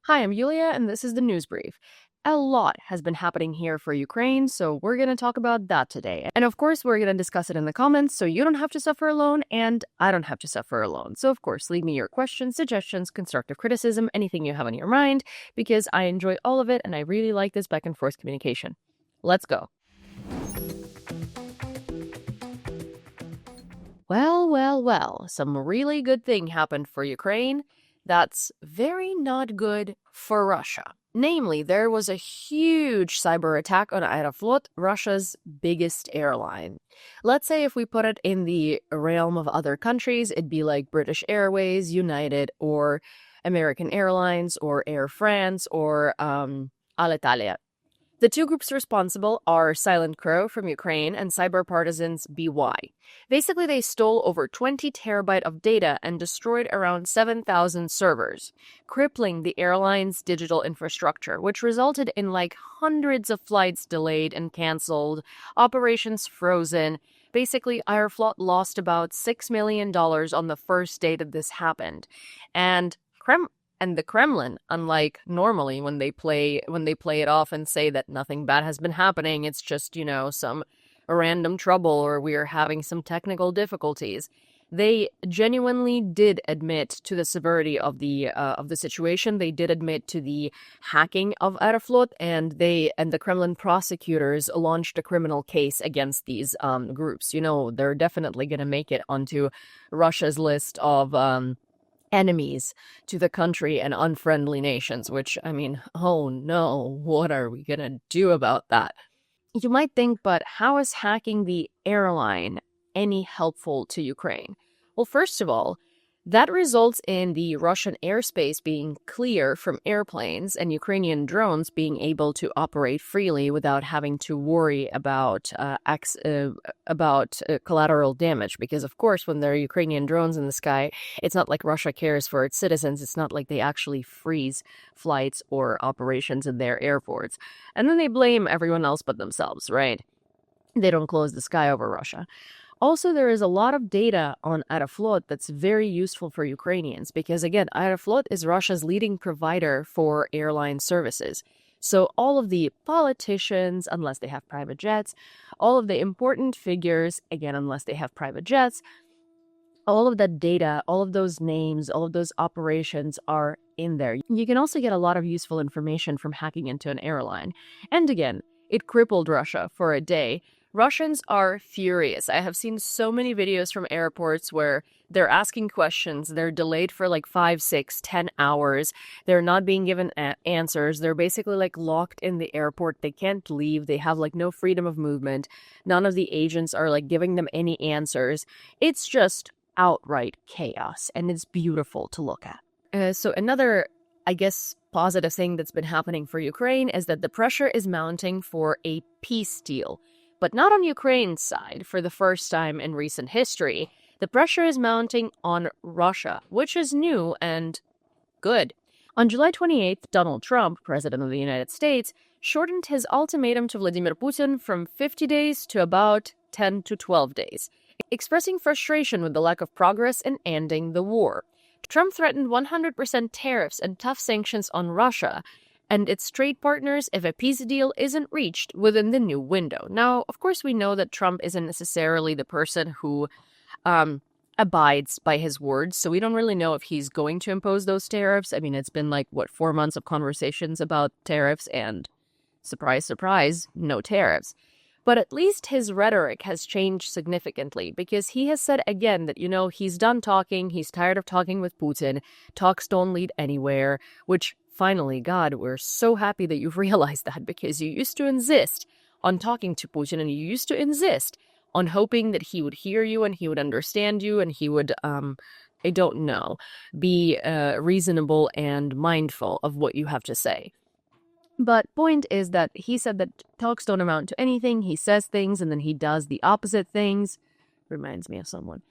Hi, I'm Yulia, and this is the News Brief. A lot has been happening here for Ukraine, so we're going to talk about that today. And of course, we're going to discuss it in the comments, so you don't have to suffer alone, and I don't have to suffer alone. So of course, leave me your questions, suggestions, constructive criticism, anything you have on your mind, because I enjoy all of it, and I really like this back and forth communication. Let's go. Well, some really good thing happened for Ukraine. That's very not good for Russia. Namely, there was a huge cyber attack on Aeroflot, Russia's biggest airline. Let's say if we put it in the realm of other countries, it'd be like British Airways, United, or American Airlines, or Air France, or Alitalia. The two groups responsible are Silent Crow from Ukraine and Cyber Partisans BY. Basically, they stole over 20 terabytes of data and destroyed around 7,000 servers, crippling the airline's digital infrastructure, which resulted in hundreds of flights delayed and canceled, operations frozen. Basically, Aeroflot lost about $6 million on the first day that this happened. And the Kremlin, unlike normally when they play it off and say that nothing bad has been happening, it's just, some random trouble or we're having some technical difficulties. They genuinely did admit to the severity of the situation. They did admit to the hacking of Aeroflot, and the Kremlin prosecutors launched a criminal case against these groups. They're definitely going to make it onto Russia's list of enemies to the country and unfriendly nations, which, oh no, what are we gonna do about that? You might think, but how is hacking the airline any helpful to Ukraine? Well, first of all, that results in the Russian airspace being clear from airplanes and Ukrainian drones being able to operate freely without having to worry about collateral damage. Because, of course, when there are Ukrainian drones in the sky, it's not like Russia cares for its citizens. It's not like they actually freeze flights or operations in their airports. And then they blame everyone else but themselves, right? They don't close the sky over Russia. Also, there is a lot of data on Aeroflot that's very useful for Ukrainians because, again, Aeroflot is Russia's leading provider for airline services. So all of the politicians, unless they have private jets, all of the important figures, again, unless they have private jets, all of that data, all of those names, all of those operations are in there. You can also get a lot of useful information from hacking into an airline. And again, it crippled Russia for a day. Russians are furious. I have seen so many videos from airports where they're asking questions. They're delayed for 5, 6, 10 hours. They're not being given answers. They're basically locked in the airport. They can't leave. They have no freedom of movement. None of the agents are giving them any answers. It's just outright chaos, and it's beautiful to look at. So another, I guess, positive thing that's been happening for Ukraine is that the pressure is mounting for a peace deal. But not on Ukraine's side. For the first time in recent history, the pressure is mounting on Russia, which is new and good. On July 28th, Donald Trump, President of the United States, shortened his ultimatum to Vladimir Putin from 50 days to about 10 to 12 days, expressing frustration with the lack of progress in ending the war. Trump threatened 100% tariffs and tough sanctions on Russia and its trade partners if a peace deal isn't reached within the new window. Now, of course, we know that Trump isn't necessarily the person who abides by his words, so we don't really know if he's going to impose those tariffs. It's been 4 months of conversations about tariffs, and surprise, surprise, no tariffs. But at least his rhetoric has changed significantly because he has said again that, he's done talking, he's tired of talking with Putin, talks don't lead anywhere, which finally, God, we're so happy that you've realized that because you used to insist on talking to Putin and you used to insist on hoping that he would hear you and he would understand you and he would, be reasonable and mindful of what you have to say. But point is that he said that talks don't amount to anything. He says things and then he does the opposite things. Reminds me of someone.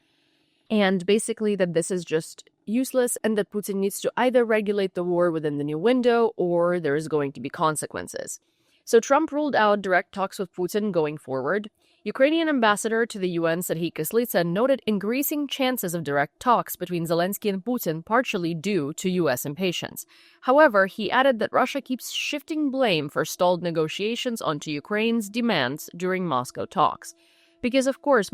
And basically that this is just useless and that Putin needs to either regulate the war within the new window or there is going to be consequences. So Trump ruled out direct talks with Putin going forward. Ukrainian ambassador to the UN Serhiy Kislitsa noted increasing chances of direct talks between Zelensky and Putin, partially due to U.S. impatience. However, he added that Russia keeps shifting blame for stalled negotiations onto Ukraine's demands during Moscow talks. Because, of course,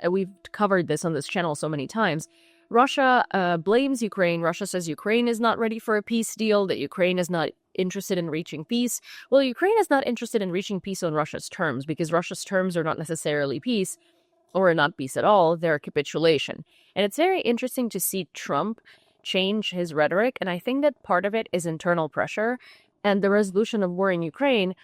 we've covered this on this channel so many times, Russia blames Ukraine. Russia says Ukraine is not ready for a peace deal, that Ukraine is not interested in reaching peace. Well, Ukraine is not interested in reaching peace on Russia's terms, because Russia's terms are not necessarily peace, or not peace at all. They're a capitulation. And it's very interesting to see Trump change his rhetoric, and I think that part of it is internal pressure, and the resolution of war in Ukraine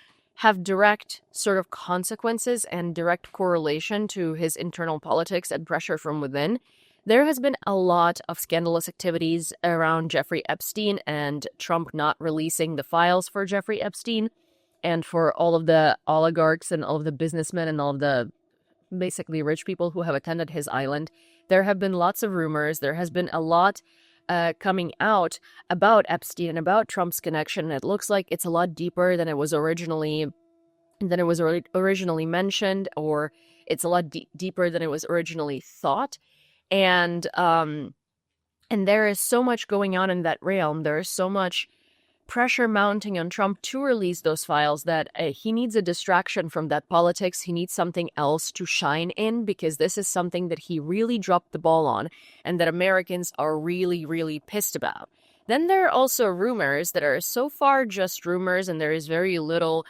have direct sort of consequences and direct correlation to his internal politics and pressure from within. There has been a lot of scandalous activities around Jeffrey Epstein and Trump not releasing the files for Jeffrey Epstein and for all of the oligarchs and all of the businessmen and all of the basically rich people who have attended his island. There have been lots of rumors. There has been a lot coming out about Epstein and about Trump's connection. It looks like it's a lot deeper than it was originally mentioned, or it's a lot deeper than it was originally thought. And there is so much going on in that realm. There is so much pressure mounting on Trump to release those files that he needs a distraction from that politics. He needs something else to shine in, because this is something that he really dropped the ball on and that Americans are really, really pissed about. Then there are also rumors that are so far just rumors, and there is very little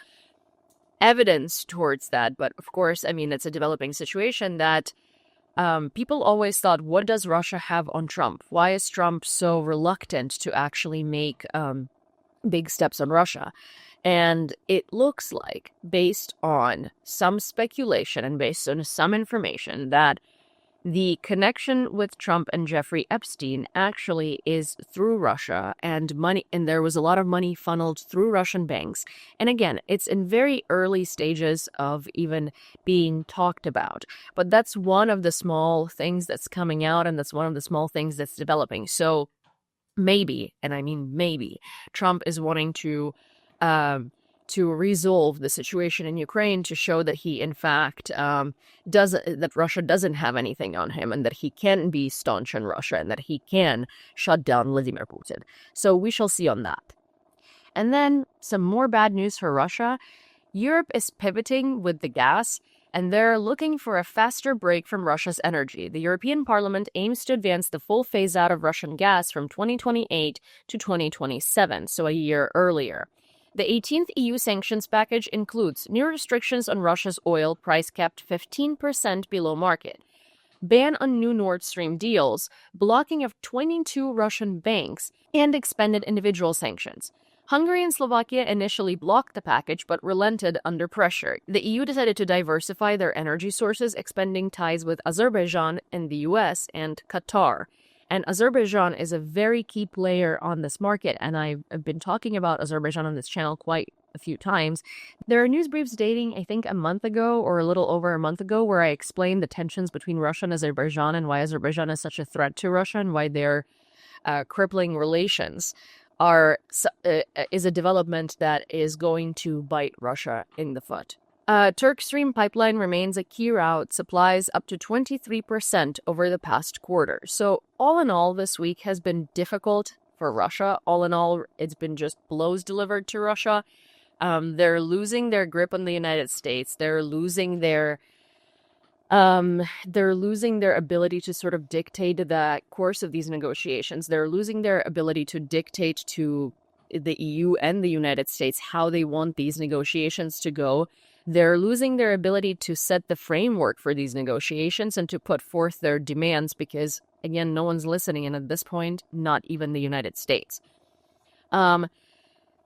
evidence towards that. But of course, I mean, it's a developing situation that people always thought, what does Russia have on Trump? Why is Trump so reluctant to actually make big steps on Russia? And it looks like, based on some speculation and based on some information, that the connection with Trump and Jeffrey Epstein actually is through Russia, and money, and there was a lot of money funneled through Russian banks. And again, it's in very early stages of even being talked about. But that's one of the small things that's coming out, and that's one of the small things that's developing. So maybe, and I mean maybe, Trump is wanting to resolve the situation in Ukraine, to show that he, in fact, that Russia doesn't have anything on him, and that he can be staunch in Russia, and that he can shut down Vladimir Putin. So we shall see on that. And then some more bad news for Russia. Europe is pivoting with the gas, and they're looking for a faster break from Russia's energy. The European Parliament aims to advance the full phase-out of Russian gas from 2028 to 2027, so a year earlier. The 18th EU sanctions package includes new restrictions on Russia's oil, price capped 15% below market, ban on new Nord Stream deals, blocking of 22 Russian banks, and expanded individual sanctions. Hungary and Slovakia initially blocked the package but relented under pressure. The EU decided to diversify their energy sources, expanding ties with Azerbaijan in the US and Qatar. And Azerbaijan is a very key player on this market, and I've been talking about Azerbaijan on this channel quite a few times. There are news briefs dating, I think, a month ago or a little over a month ago, where I explained the tensions between Russia and Azerbaijan, and why Azerbaijan is such a threat to Russia, and why their crippling relations is a development that is going to bite Russia in the foot. Turk Stream pipeline remains a key route, supplies up to 23% over the past quarter. So all in all, this week has been difficult for Russia. All in all, it's been just blows delivered to Russia. They're losing their grip on the United States. They're losing their ability to sort of dictate the course of these negotiations. They're losing their ability to dictate to the EU and the United States how they want these negotiations to go. They're losing their ability to set the framework for these negotiations and to put forth their demands, because, again, no one's listening, and at this point, not even the United States. The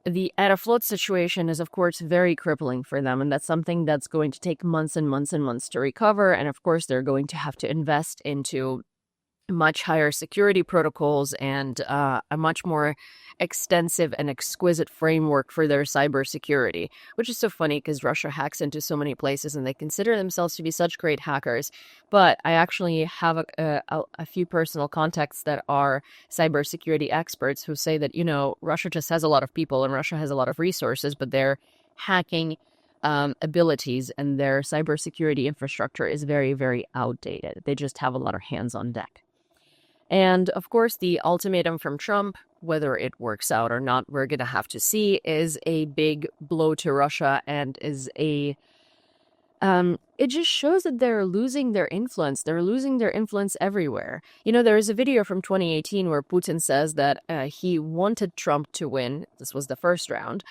Aeroflot situation is, of course, very crippling for them, and that's something that's going to take months and months and months to recover. And, of course, they're going to have to invest into much higher security protocols and a much more extensive and exquisite framework for their cybersecurity, which is so funny because Russia hacks into so many places and they consider themselves to be such great hackers. But I actually have a few personal contacts that are cybersecurity experts who say that, you know, Russia just has a lot of people and Russia has a lot of resources, but they're hacking abilities, and their cybersecurity infrastructure is very, very outdated. They just have a lot of hands on deck. And of course, the ultimatum from Trump, whether it works out or not, we're going to have to see, is a big blow to Russia and is it just shows that they're losing their influence. They're losing their influence everywhere. There is a video from 2018 where Putin says that he wanted Trump to win. This was the first round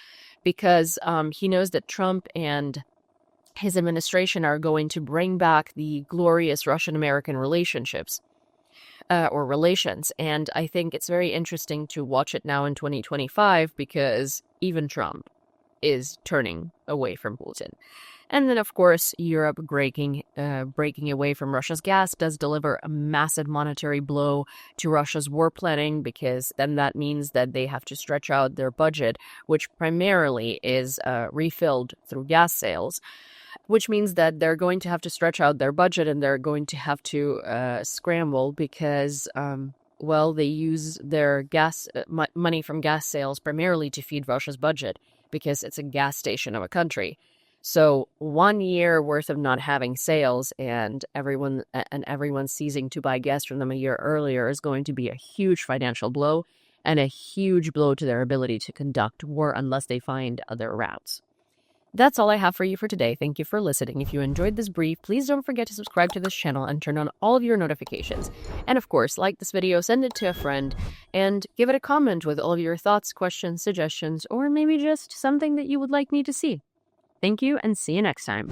because he knows that Trump and his administration are going to bring back the glorious Russian-American relationships. Or relations. And I think it's very interesting to watch it now in 2025 because even Trump is turning away from Putin. And then, of course, Europe breaking away from Russia's gas does deliver a massive monetary blow to Russia's war planning, because then that means that they have to stretch out their budget, which primarily is refilled through gas sales, which means that they're going to have to stretch out their budget and they're going to have to scramble because, they use their gas money from gas sales primarily to feed Russia's budget because it's a gas station of a country. So 1 year worth of not having sales and everyone ceasing to buy gas from them a year earlier is going to be a huge financial blow and a huge blow to their ability to conduct war unless they find other routes. That's all I have for you for today. Thank you for listening. If you enjoyed this brief, please don't forget to subscribe to this channel and turn on all of your notifications. And of course, like this video, send it to a friend, and give it a comment with all of your thoughts, questions, suggestions, or maybe just something that you would like me to see. Thank you, and see you next time.